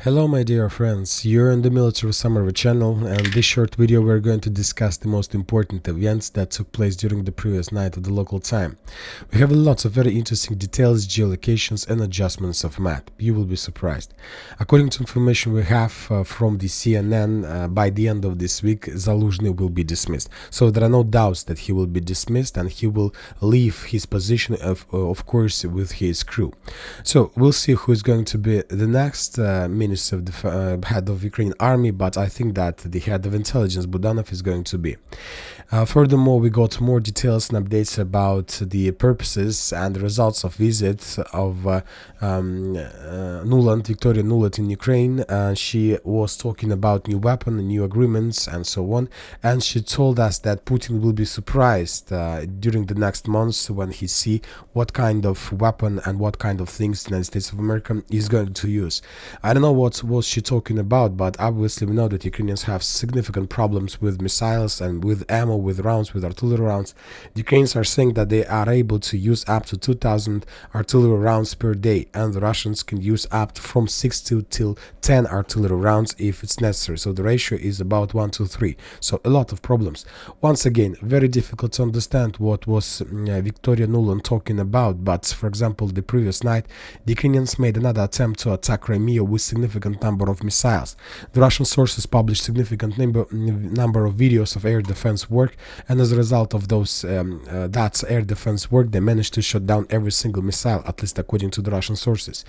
Hello my dear friends, you're in the Military Summary channel, and this short video we're going to discuss the most important events that took place during the previous night of the local time. We have lots of very interesting details, geolocations and adjustments of map. You will be surprised. According to information we have from the CNN, by the end of this week Zaluzhny will be dismissed. So there are no doubts that he will be dismissed and he will leave his position of course with his crew. So we'll see who is going to be the next minister of the head of Ukrainian army, but I think that the head of intelligence Budanov is going to be. Furthermore, we got more details and updates about the purposes and the results of visit of Nuland, Victoria Nuland in Ukraine. She was talking about new weapon, new agreements and so on, and she told us that Putin will be surprised during the next months when he see what kind of weapon and what kind of things the United States of America is going to use. I don't know what was she talking about, but obviously we know that Ukrainians have significant problems with missiles and with ammo, with rounds, with artillery rounds. The Ukrainians are saying that they are able to use up to 2,000 artillery rounds per day, and the Russians can use up to from 6 till 10 artillery rounds if it's necessary. So the ratio is about 1 to 3. So a lot of problems. Once again, very difficult to understand what was Victoria Nuland talking about, but for example, the previous night, the Ukrainians made another attempt to attack Crimea with significant number of missiles. The Russian sources published significant number of videos of air defense work, and as a result of those that air defense work, they managed to shut down every single missile, at least according to the Russian sources.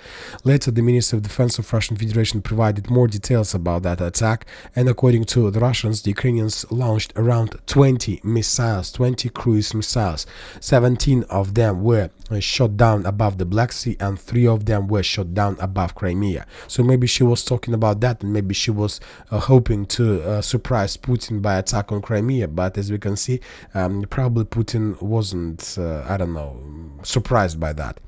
Later, the Minister of Defense of Russian Federation provided more details about that attack, and according to the Russians, the Ukrainians launched around 20 missiles, 20 cruise missiles. 17 of them were shot down above the Black Sea, and 3 of them were shot down above Crimea. So maybe she was talking about that, and maybe she was hoping to surprise Putin by attack on Crimea, but as we can see, probably Putin wasn't, I don't know, surprised by that.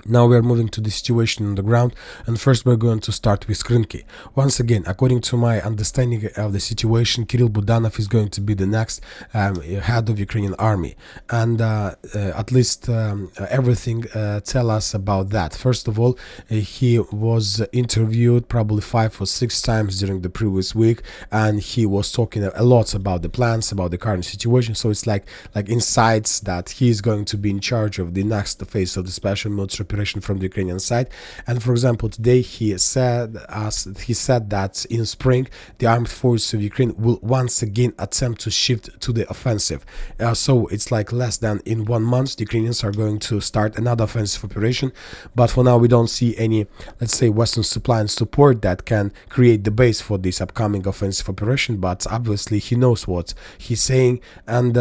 Now we are moving to the situation on the ground, and first we're going to start with Krynky. Once again, according to my understanding of the situation, Kirill Budanov is going to be the next head of Ukrainian army, and at least everything tell us about that. First of all, he was interviewed probably 5 or 6 times during the previous week, and he was talking a lot about the plans, about the current situation. So it's like insights that he is going to be in charge of the next phase of the special military operation from the Ukrainian side. And for example, today he said that in spring the armed forces of Ukraine will once again attempt to shift to the offensive. So it's like less than in 1 month the Ukrainians are going to start another offensive operation, but for now we don't see any, let's say, Western supply and support that can create the base for this upcoming offensive operation. But obviously he knows what he's saying, and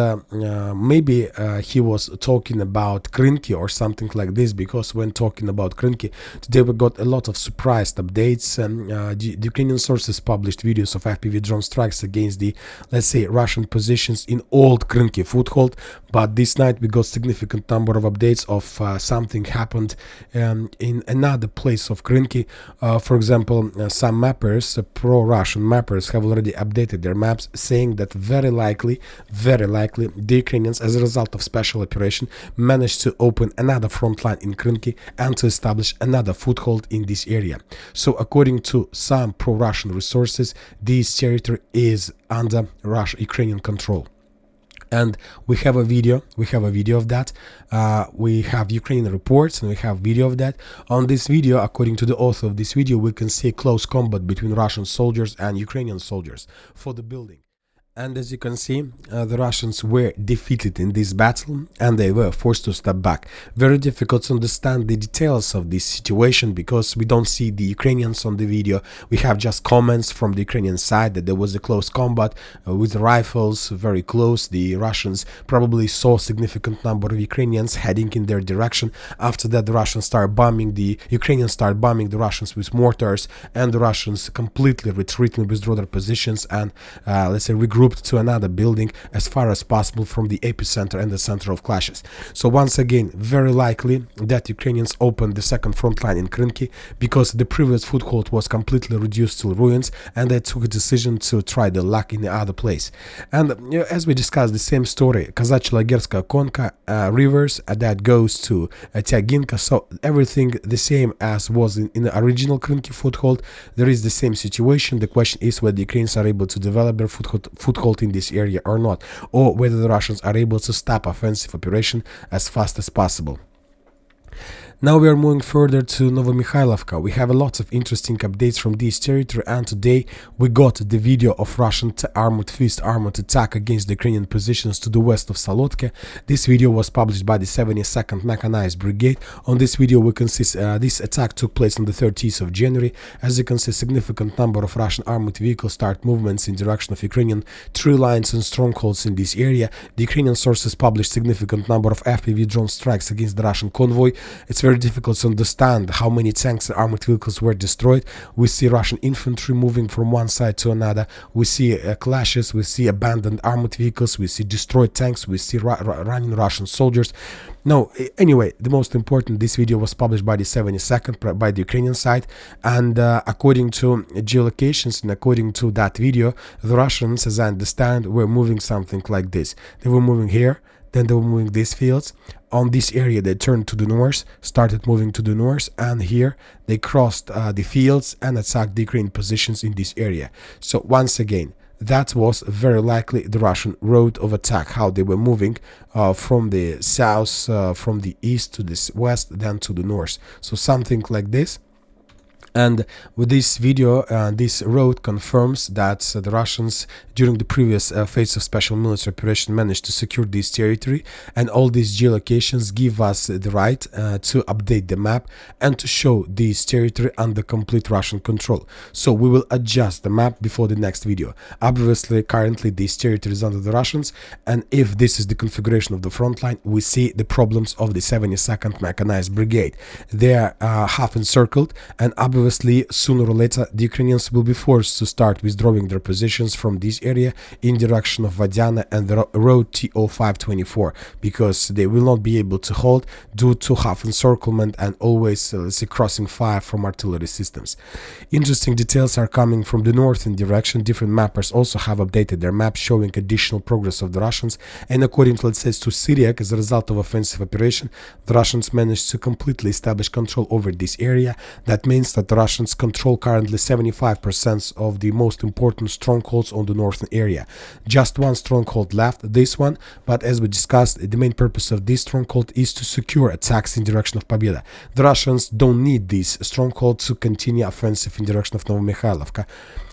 maybe he was talking about Krynky or something like this, because when talking about Krynky today we got a lot of surprised updates. The Ukrainian sources published videos of FPV drone strikes against the, let's say, Russian positions in old Krynky foothold, but this night we got significant number of updates of something happened in another place of Krynky. For example, some mappers, pro-Russian mappers, have already updated their maps, saying that very likely the Ukrainians, as a result of special operation, managed to open another front line in Krynky and to establish another foothold in this area. So according to some pro-Russian resources, this territory is under Ukrainian control. And we have a video of that. We have Ukrainian reports and we have video of that. On this video, according to the author of this video, we can see a close combat between Russian soldiers and Ukrainian soldiers for the building. And as you can see, the Russians were defeated in this battle and they were forced to step back. Very difficult to understand the details of this situation because we don't see the Ukrainians on the video. We have just comments from the Ukrainian side that there was a close combat with rifles very close. The Russians probably saw a significant number of Ukrainians heading in their direction. After that, the Russians started bombing, the Ukrainians started bombing the Russians with mortars, and the Russians completely retreat and withdraw their positions and let's say regroup grouped to another building as far as possible from the epicenter and the center of clashes. So once again, very likely that Ukrainians opened the second front line in Krynky because the previous foothold was completely reduced to ruins, and they took a decision to try the luck in the other place. And as we discussed, the same story, Kazachila-Gerska Konka rivers that goes to Tyaginka, so everything the same as was in the original Krynky foothold. There is the same situation. The question is whether the Ukrainians are able to develop their foothold in this area or not, or whether the Russians are able to stop offensive operation as fast as possible. Now we are moving further to Novomykhailivka. We have a lot of interesting updates from this territory, and today we got the video of Russian armored attack against the Ukrainian positions to the west of Solidar. This video was published by the 72nd Mechanized Brigade. On this video we can see this attack took place on the 30th of January. As you can see, significant number of Russian armored vehicles start movements in direction of Ukrainian tree lines and strongholds in this area. The Ukrainian sources published significant number of FPV drone strikes against the Russian convoy. It's very difficult to understand how many tanks and armored vehicles were destroyed. We see Russian infantry moving from one side to another. We see clashes. We see abandoned armored vehicles. We see destroyed tanks. We see running Russian soldiers. No, anyway, the most important, this video was published by the 72nd, by the Ukrainian side, and according to geolocations and according to that video, the Russians, as I understand, were moving something like this. They were moving here, then they were moving these fields. On this area they turned to the north, started moving to the north, and here they crossed the fields and attacked the Ukrainian positions in this area. So once again, that was very likely the Russian road of attack, how they were moving from the south, from the east to the west, then to the north. So something like this. And with this video, this road confirms that the Russians, during the previous phase of special military operation, managed to secure this territory, and all these geolocations give us the right to update the map and to show this territory under complete Russian control. So we will adjust the map before the next video. Obviously, currently this territory is under the Russians, and if this is the configuration of the front line, we see the problems of the 72nd Mechanized Brigade. They are half encircled, and obviously sooner or later the Ukrainians will be forced to start withdrawing their positions from this area in direction of Vadiana and the road TO524, because they will not be able to hold due to half encirclement and always let's say crossing fire from artillery systems. Interesting details are coming from the northern direction. Different mappers also have updated their maps showing additional progress of the Russians, and according to, let's say, to Syriac, as a result of offensive operation, the Russians managed to completely establish control over this area. That means that the Russians control currently 75% of the most important strongholds on the northern area. Just one stronghold left, this one, but as we discussed, the main purpose of this stronghold is to secure attacks in direction of Pobeda. The Russians don't need this stronghold to continue offensive in direction of Novomykhailivka.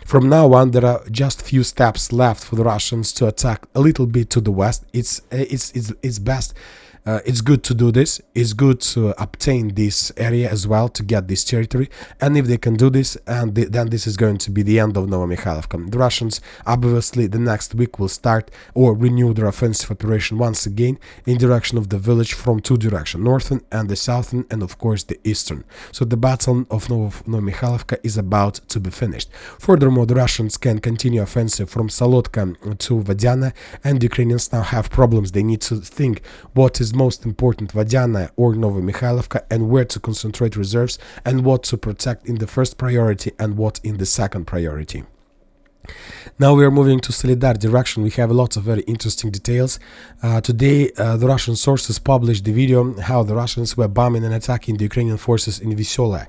From now on, there are just few steps left for the Russians to attack a little bit to the west. It's best. It's good to do this. It's good to obtain this area as well, to get this territory. And if they can do this, and then this is going to be the end of Novomykhailivka. The Russians, obviously, the next week will start or renew their offensive operation once again in direction of the village from two directions, northern and the southern, and of course the eastern. So the battle of Novomykhailivka is about to be finished. Furthermore, the Russians can continue offensive from Solodka to Vadiana, and the Ukrainians now have problems. They need to think what is most important, Vadiana or Novomykhailivka, and where to concentrate reserves, and what to protect in the first priority and what in the second priority. Now we are moving to Solidar direction. We have a lot of very interesting details. Today the Russian sources published the video how the Russians were bombing and attacking the Ukrainian forces in Vysyola.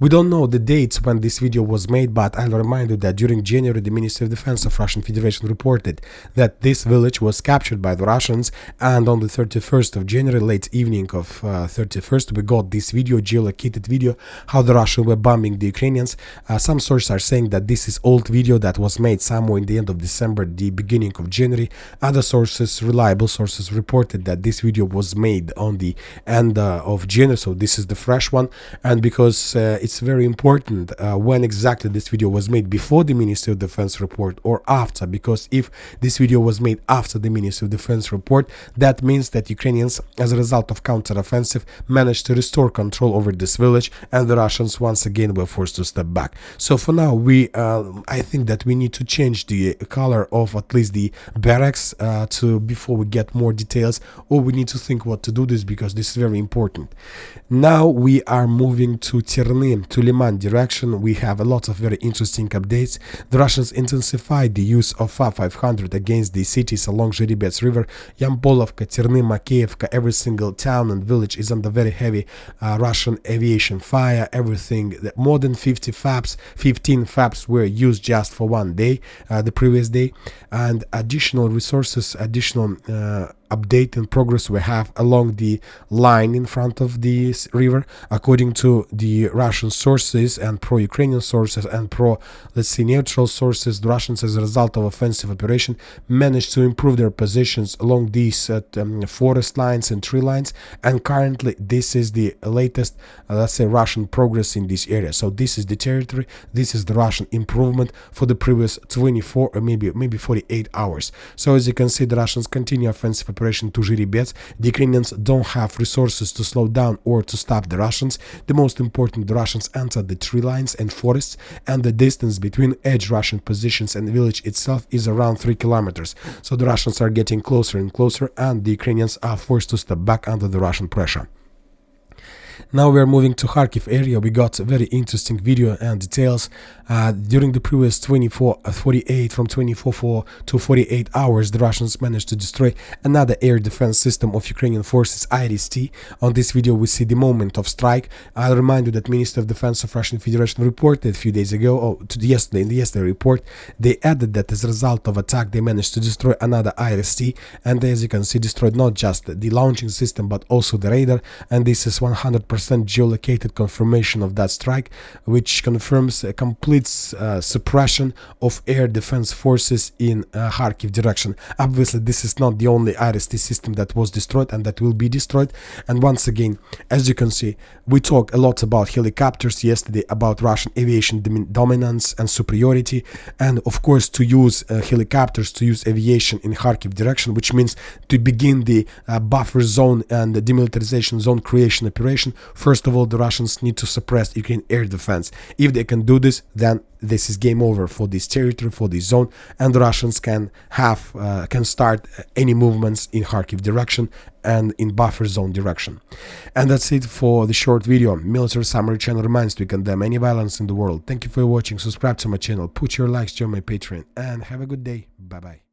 We don't know the dates when this video was made, but I'll remind you that during January the Ministry of Defense of Russian Federation reported that this village was captured by the Russians, and on the 31st of January, late evening of 31st, we got this video, geolocated video, how the Russians were bombing the Ukrainians. Some sources are saying that this is old video that was made somewhere in the end of December, the beginning of January. Other sources, reliable sources, reported that this video was made on the end of January, so this is the fresh one. And because it's very important when exactly this video was made, before the Ministry of Defense report or after, because if this video was made after the Ministry of Defense report, that means that Ukrainians, as a result of counteroffensive, managed to restore control over this village, and the Russians once again were forced to step back. So for now, I think that we need to change the color of at least the barracks before we get more details, or we need to think what to do this, because this is very important. Now we are moving to Terny, to Liman direction. We have a lot of very interesting updates. The Russians intensified the use of FA-500 against the cities along Zhiribets River. Yampolovka, Terny, Mykhailivka, every single town and village is under very heavy Russian aviation fire. Everything, more than 15 FABs were used just for one day, the previous day, and additional resources, additional update and progress we have along the line in front of this river. According to the Russian sources and pro-Ukrainian sources and let's say neutral sources, the Russians, as a result of offensive operation, managed to improve their positions along these forest lines and tree lines, and currently this is the latest let's say Russian progress in this area. So this is the territory, this is the Russian improvement for the previous 24 or maybe 48 hours. So as you can see, the Russians continue offensive operation to Zhiribets. The Ukrainians don't have resources to slow down or to stop the Russians. The most important, the Russians entered the tree lines and forests, and the distance between edge Russian positions and the village itself is around 3 kilometers. So the Russians are getting closer and closer, and the Ukrainians are forced to step back under the Russian pressure. Now we are moving to Kharkiv area. We got a very interesting video and details. During the previous 24 to 48 hours, the Russians managed to destroy another air defense system of Ukrainian forces, IRIS-T. On this video we see the moment of strike. I'll remind you that Minister of Defense of Russian Federation reported a few days ago, in the yesterday report, they added that as a result of attack they managed to destroy another IRIS-T, and as you can see, destroyed not just the launching system but also the radar, and this is 100% geolocated confirmation of that strike, which confirms a complete suppression of air defense forces in Kharkiv direction. Obviously this is not the only IRIS-T system that was destroyed and that will be destroyed. And once again, as you can see, we talked a lot about helicopters yesterday, about Russian aviation dominance and superiority, and of course to use helicopters, to use aviation in Kharkiv direction, which means to begin the buffer zone and the demilitarization zone creation operation. First of all, the Russians need to suppress Ukraine air defense. If they can do this, then this is game over for this territory, for this zone, and the Russians can start any movements in Kharkiv direction and in buffer zone direction. And that's it for the short video. Military Summary channel reminds we condemn any violence in the world. Thank you for watching. Subscribe to my channel, put your likes, join my Patreon, and have a good day. Bye bye.